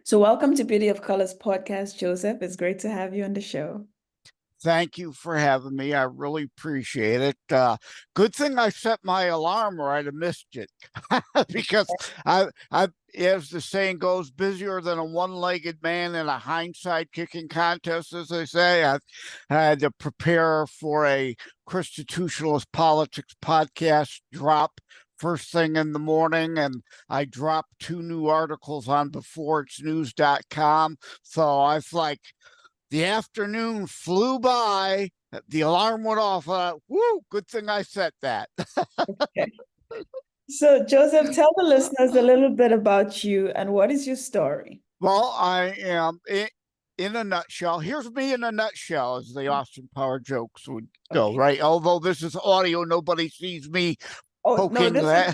So, welcome to Beauty of Colors podcast, Joseph. It's great to have you on the show. Thank you for having me. I really appreciate it. Good thing I set my alarm or I'd have missed it because as the saying goes, busier than a one-legged man in a hindsight kicking contest, as they say. I had to prepare for a constitutionalist politics podcast drop first thing in the morning, and I dropped 2 new articles on beforeitsnews.com. So I was like, the afternoon flew by. The alarm went off. Woo, good thing I set that. Okay. So, Joseph, tell the listeners a little bit about you and what is your story? Well, I am in a nutshell. Here's me in a nutshell, as the Austin Power jokes would go, Okay. right? Although this is audio, nobody sees me Oh no, poking that.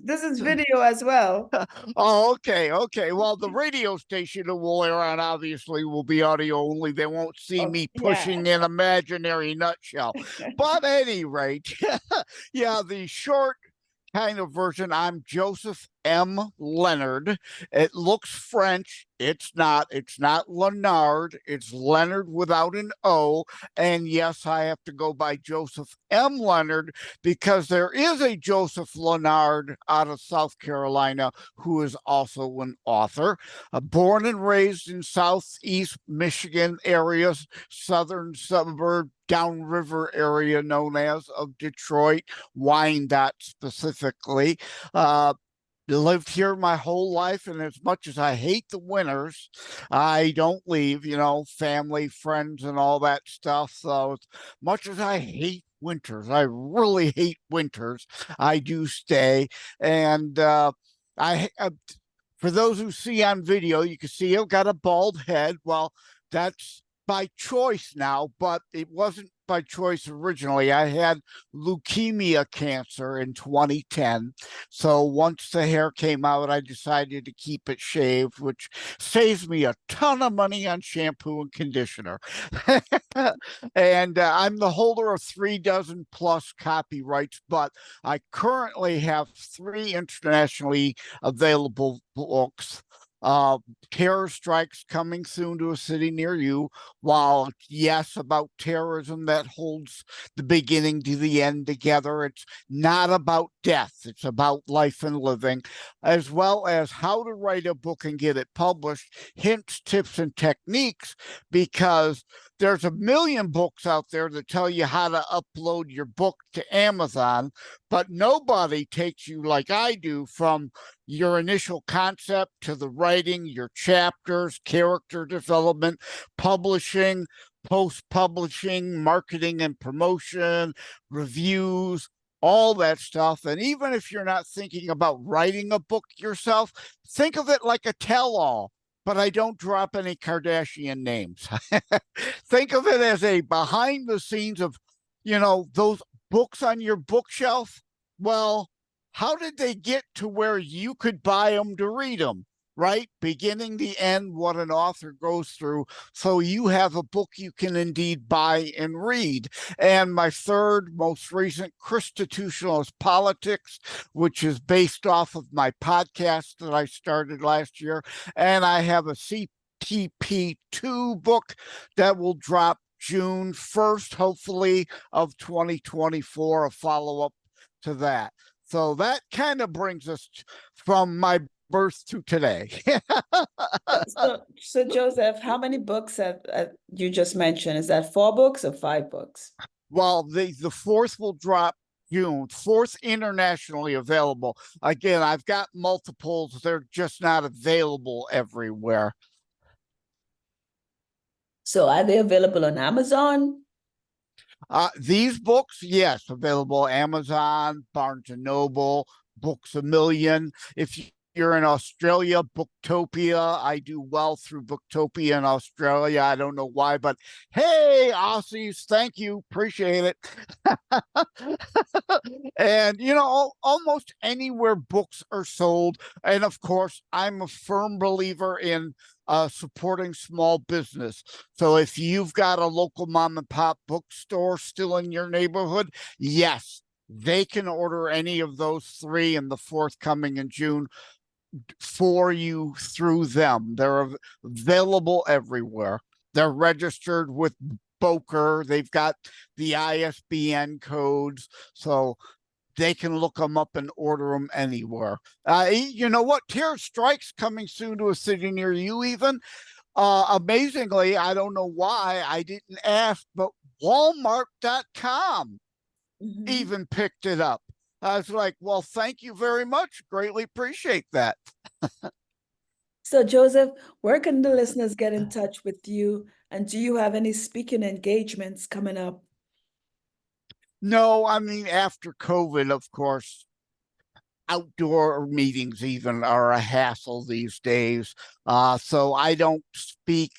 this is video as well. Oh, okay. Well, the radio station it will air on obviously will be audio only. They won't see Oh, me yeah. pushing an imaginary nutshell. But at any rate, yeah, the short kind of version, I'm Joseph M. Leonard. It looks French. It's not. It's not Lenard. It's Leonard without an O. And yes, I have to go by Joseph M. Leonard because there is a Joseph Lenard out of South Carolina who is also an author. Born and raised in Southeast Michigan area, southern suburb, downriver area known as of Detroit, Wyandotte specifically. Lived here my whole life, and as much as I hate the winters, I don't leave, family, friends, and all that stuff. So as much as I hate winters, I really hate winters, I do stay. And I for those who see on video, you can see I've got a bald head. Well, that's by choice now, but it wasn't by choice originally. I had leukemia cancer in 2010. So once the hair came out, I decided to keep it shaved, which saves me a ton of money on shampoo and conditioner. And I'm the holder of 3 dozen plus copyrights, but I currently have 3 internationally available books. Terror strikes coming soon to a city near you. While yes, about terrorism that holds the beginning to the end together, it's not about death. It's about life and living, as well as how to write a book and get it published, hints, tips, and techniques, because there's a million books out there that tell you how to upload your book to Amazon, but nobody takes you like I do from your initial concept to the writing, your chapters, character development, publishing, post-publishing, marketing and promotion, reviews, all that stuff. And even if you're not thinking about writing a book yourself, think of it like a tell-all. But I don't drop any Kardashian names. Think of it as a behind the scenes of, those books on your bookshelf. Well, how did they get to where you could buy them to read them? Right? Beginning to end, what an author goes through. So you have a book you can indeed buy and read. And my third most recent, Constitutionalist Politics, which is based off of my podcast that I started last year. And I have a CTP2 book that will drop June 1st, hopefully, of 2024, a follow-up to that. So that kind of brings us from my birth to today. So Joseph, how many books have you just mentioned? Is that 4 books or 5 books? Well, the fourth will drop June 4th, internationally available. Again, I've got multiples. They're just not available everywhere. So are they available on Amazon? These books, yes, available Amazon, Barnes and Noble, Books a Million. If you're in Australia, Booktopia. I do well through Booktopia in Australia. I don't know why, but hey, Aussies, thank you. Appreciate it. And, almost anywhere books are sold. And of course, I'm a firm believer in supporting small business. So if you've got a local mom and pop bookstore still in your neighborhood, yes, they can order any of those 3 and the 4th coming in June. for you through them. They're available everywhere. They're registered with Boker. They've got the ISBN codes, so they can look them up and order them anywhere. You know what? Tier Strike's coming soon to a city near you, even. Amazingly, I don't know why I didn't ask, but Walmart.com even picked it up. I was like, well, thank you very much. Greatly appreciate that. So, Joseph, where can the listeners get in touch with you? And do you have any speaking engagements coming up? No, I mean, after COVID, of course, outdoor meetings even are a hassle these days. So I don't speak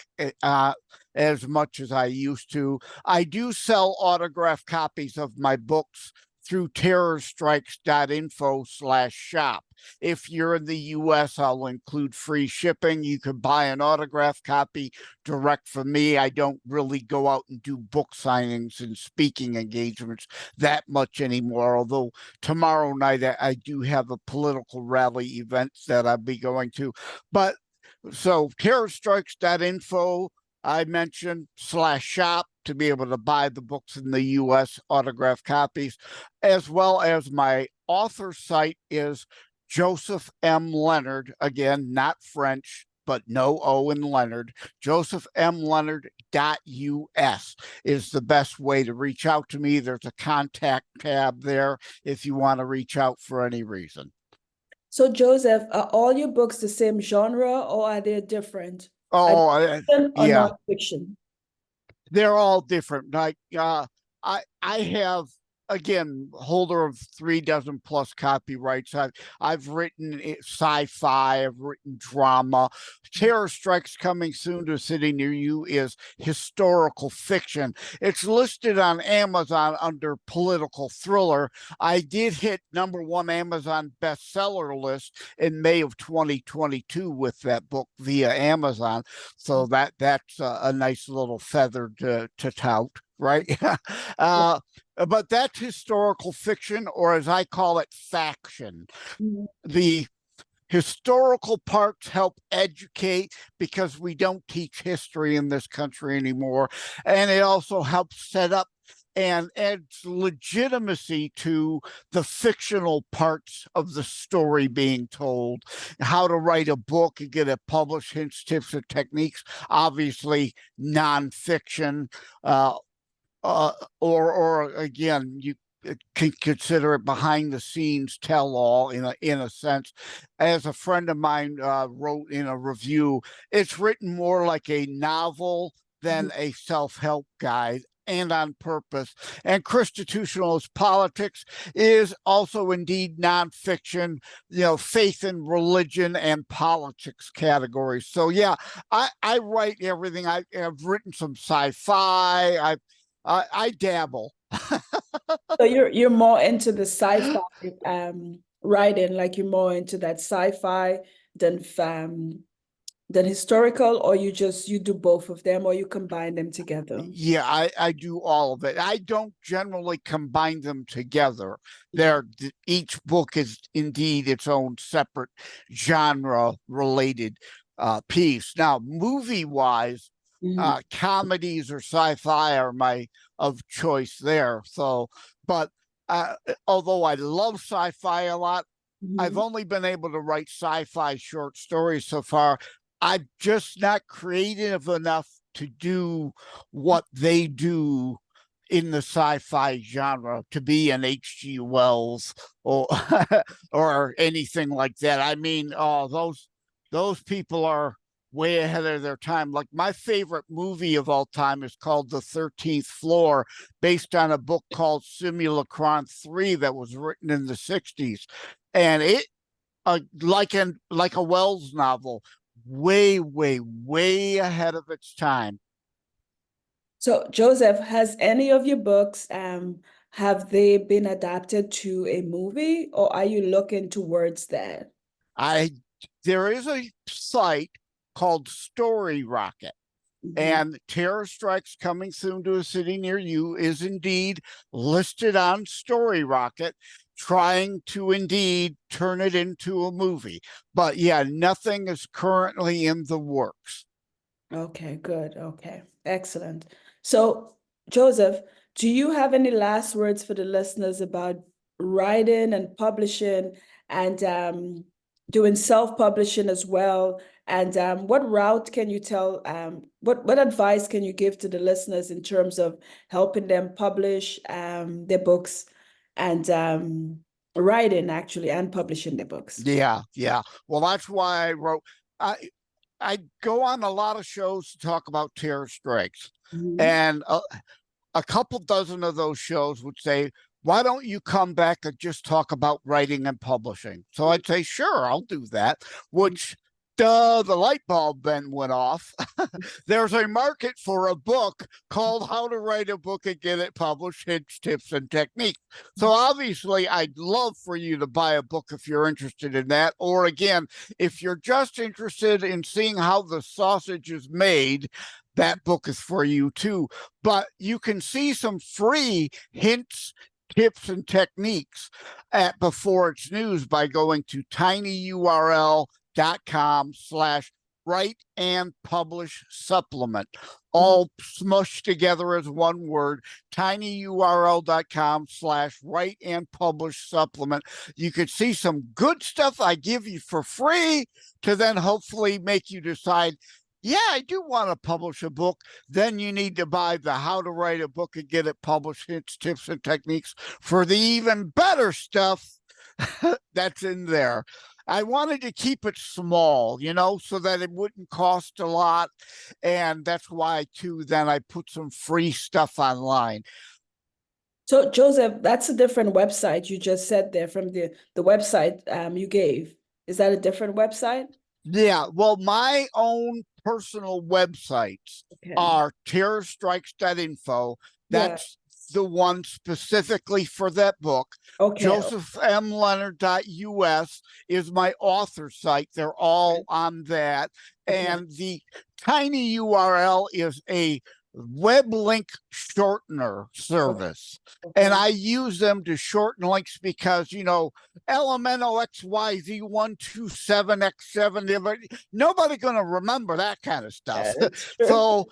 as much as I used to. I do sell autographed copies of my books through terrorstrikes.info/shop. If you're in the US, I'll include free shipping. You can buy an autographed copy direct from me. I don't really go out and do book signings and speaking engagements that much anymore, although tomorrow night I do have a political rally event that I'll be going to. But so terrorstrikes.info, I mentioned /shop to be able to buy the books in the US, autographed copies, as well as my author site is Joseph M. Leonard, again, not French, but no O in Leonard. JosephMLeonard.us is the best way to reach out to me. There's a contact tab there if you want to reach out for any reason. So, Joseph, are all your books the same genre or are they different? Oh, Fiction or yeah, nonfiction? they're all different. Like I have, again, holder of 36 plus copyrights. I've written sci-fi, I've written drama. Terror Strikes coming soon to a city near you is historical fiction. It's listed on Amazon under political thriller. I did hit #1 Amazon bestseller list in May of 2022 with that book via Amazon. So that's a nice little feather to tout, right? But that's historical fiction, or as I call it, faction. The historical parts help educate because we don't teach history in this country anymore. And it also helps set up and adds legitimacy to the fictional parts of the story being told. How to write a book and get it published, hints, tips, and techniques. Obviously, nonfiction. Or again, you can consider it behind the scenes tell all in a sense. As a friend of mine wrote in a review, it's written more like a novel than a self-help guide, and on purpose. And Constitutionalist Politics is also indeed nonfiction, faith and religion and politics categories. So yeah, I write everything. I've written some sci-fi. I dabble. So you're more into the sci-fi writing, like you're more into that sci-fi than historical, or you do both of them, or you combine them together? Yeah, I do all of it. I don't generally combine them together. Each book is indeed its own separate genre related piece. Now, movie wise, comedies or sci-fi are my of choice there. So, but although I love sci-fi a lot, I've only been able to write sci-fi short stories so far. I'm just not creative enough to do what they do in the sci-fi genre, to be an H.G. Wells or or anything like that. I mean, those people are way ahead of their time. Like, my favorite movie of all time is called The 13th Floor, based on a book called Simulacron 3 that was written in the 60s. And it, like a Wells novel, way, way, way ahead of its time. So, Joseph, has any of your books have they been adapted to a movie, or are you looking towards that? There is a site called Story Rocket, and Terror Strikes coming soon to a city near you is indeed listed on Story Rocket. trying to indeed turn it into a movie. But yeah, nothing is currently in the works. Okay, good. Okay, excellent. So, Joseph, do you have any last words for the listeners about writing and publishing and doing self-publishing as well? And what route can you tell, what advice can you give to the listeners in terms of helping them publish their books and writing actually and publishing their books? Yeah. Well, that's why I wrote. I go on a lot of shows to talk about terror strikes, Mhm. and a couple dozen of those shows would say, why don't you come back and just talk about writing and publishing? So I'd say, sure, I'll do that, which the light bulb then went off. There's a market for a book called How to Write a Book and Get It Published, Hints, Tips, and Techniques. So obviously, I'd love for you to buy a book if you're interested in that. Or again, if you're just interested in seeing how the sausage is made, that book is for you too. But you can see some free hints, tips, and techniques at Before It's News by going to tinyurl.com/write and publish supplement, all smushed together as one word. tinyurl.com/write and publish supplement. You could see some good stuff I give you for free to then hopefully make you decide, yeah, I do want to publish a book. Then you need to buy the How to Write a Book and Get It Published, Hints, Tips, and Techniques for the even better stuff that's in there. I wanted to keep it small, so that it wouldn't cost a lot. And that's why, too, then I put some free stuff online. So, Joseph, that's a different website you just said there from the website you gave. Is that a different website? Yeah, well, my own personal websites Okay. are terrorstrikes.info. Yeah. That's the one specifically for that book. Okay. JosephMLeonard.us is my author site. They're all on that. Okay. And the tiny URL is a web link shortener service. Okay. And I use them to shorten links because, Elemental XYZ127X7, nobody going to remember that kind of stuff. That's true. So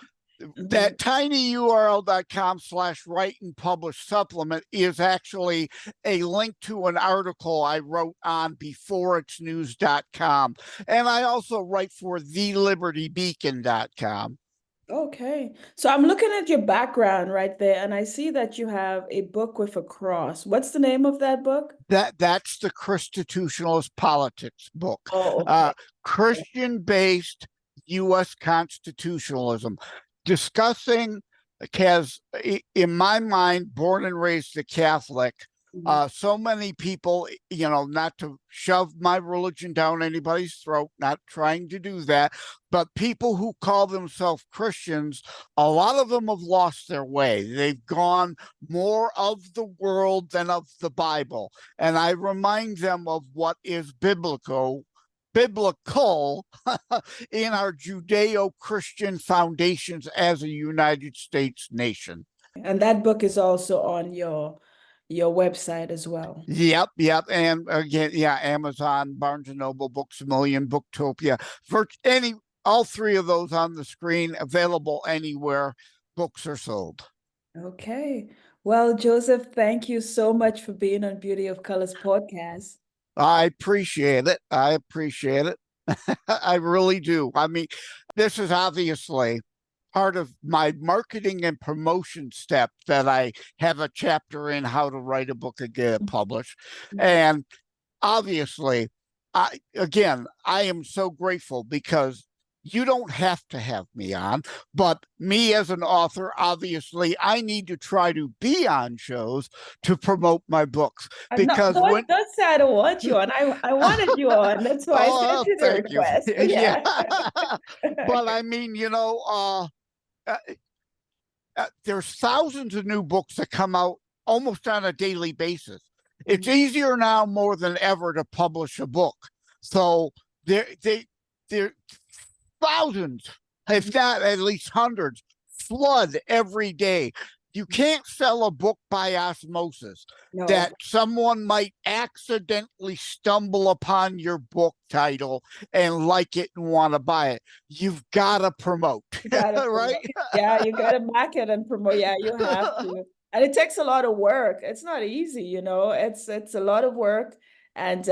that tinyurl.com/write and publish supplement is actually a link to an article I wrote on beforeitsnews.com. And I also write for thelibertybeacon.com. Okay. So I'm looking at your background right there, and I see that you have a book with a cross. What's the name of that book? That's the Constitutionalist Politics book. Oh, okay. Christian-based U.S. constitutionalism, discussing, because in my mind, born and raised a Catholic, so many people, not to shove my religion down anybody's throat, not trying to do that, but people who call themselves Christians, a lot of them have lost their way. They've gone more of the world than of the Bible. And I remind them of what is biblical in our Judeo-Christian foundations as a United States nation. And that book is also on your website as well. Yep. And again, yeah, Amazon, Barnes and Noble, Books A Million, Booktopia, all three of those on the screen, available anywhere books are sold. Okay. Well, Joseph, thank you so much for being on Beauty of Colors podcast. I appreciate it. I really do. I mean, this is obviously part of my marketing and promotion step that I have a chapter in How to Write a Book and Get It Published. And obviously, I am so grateful because you don't have to have me on, but me as an author, obviously, I need to try to be on shows to promote my books. Because don't say I don't want you on. I wanted you on. That's why I sent you the request. Yeah. But I mean, there's thousands of new books that come out almost on a daily basis. It's easier now more than ever to publish a book. So there thousands, if not at least hundreds, flood every day. you can't sell a book by osmosis. No. That someone might accidentally stumble upon your book title and like it and want to buy it. You've got to promote, right? Yeah, you got to market and promote. Yeah, you have to. And it takes a lot of work. It's not easy, you know. It's a lot of work, and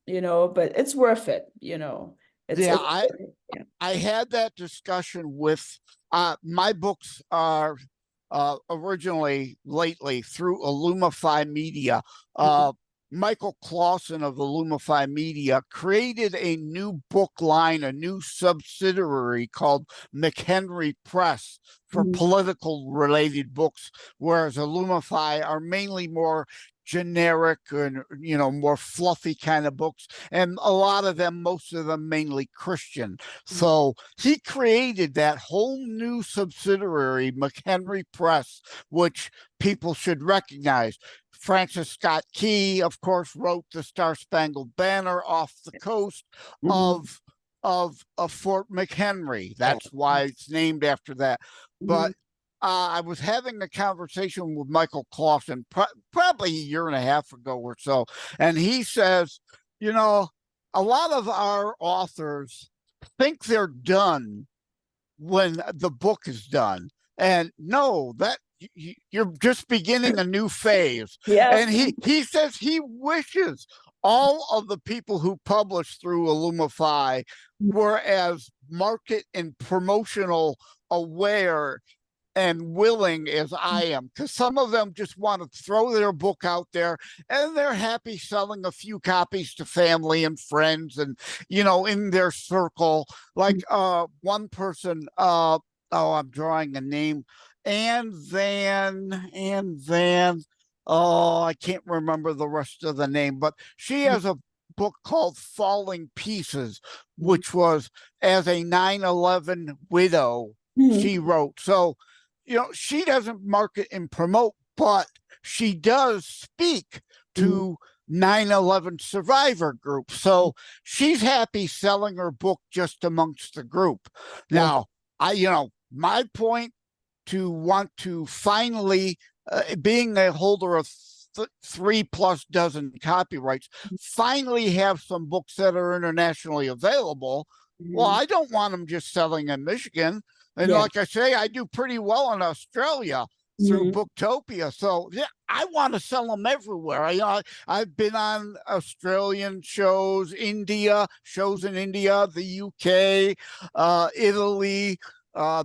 you know, but it's worth it, you know. Yeah, Yeah. I had that discussion with my books are originally lately through Illumify Media. Michael Clausen of Illumify Media created a new book line, a new subsidiary called McHenry Press for political related books, whereas Illumify are mainly more generic and, you know, more fluffy kind of books, and a lot of them, most of them mainly Christian. So he created that whole new subsidiary, McHenry Press, which people should recognize. Francis Scott Key, of course, wrote the Star Spangled Banner off the coast of Fort McHenry. That's why it's named after that. But I was having a conversation with Michael Clausen probably a year and a half ago or so, and he says, you know, a lot of our authors think they're done when the book is done, and no, that you're just beginning a new phase. Yes. And he says he wishes all of the people who publish through Illumify were as market and promotional aware and willing as I am, because some of them just want to throw their book out there and they're happy selling a few copies to family and friends and, you know, in their circle. Like one person, oh, I'm drawing a name, Anne Van, oh, I can't remember the rest of the name, but she has a book called Falling Pieces, which was as a 9/11 widow she wrote. So, you know, she doesn't market and promote, but she does speak to 9/11 survivor group. So she's happy selling her book just amongst the group. Now, you know, my point to want to finally, being a holder of 3+ dozen copyrights, finally have some books that are internationally available. Well, I don't want them just selling in Michigan. And like I say, I do pretty well in Australia through Booktopia. So yeah, I want to sell them everywhere. I've been on Australian shows, shows in India, the UK, Italy,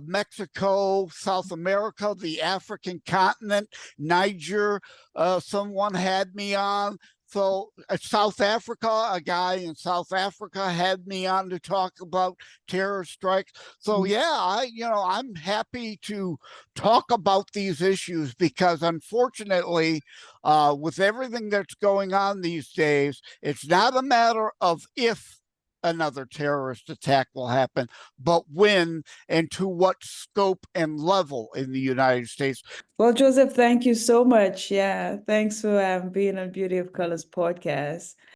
Mexico, South America, the African continent, Niger. Someone had me on. So South Africa, a guy in South Africa had me on to talk about terror strikes. So yeah, I'm happy to talk about these issues because unfortunately, with everything that's going on these days, it's not a matter of if another terrorist attack will happen, but when and to what scope and level in the United States. Well, Joseph, thank you so much. Yeah, thanks for being on Beauty of Colors podcast.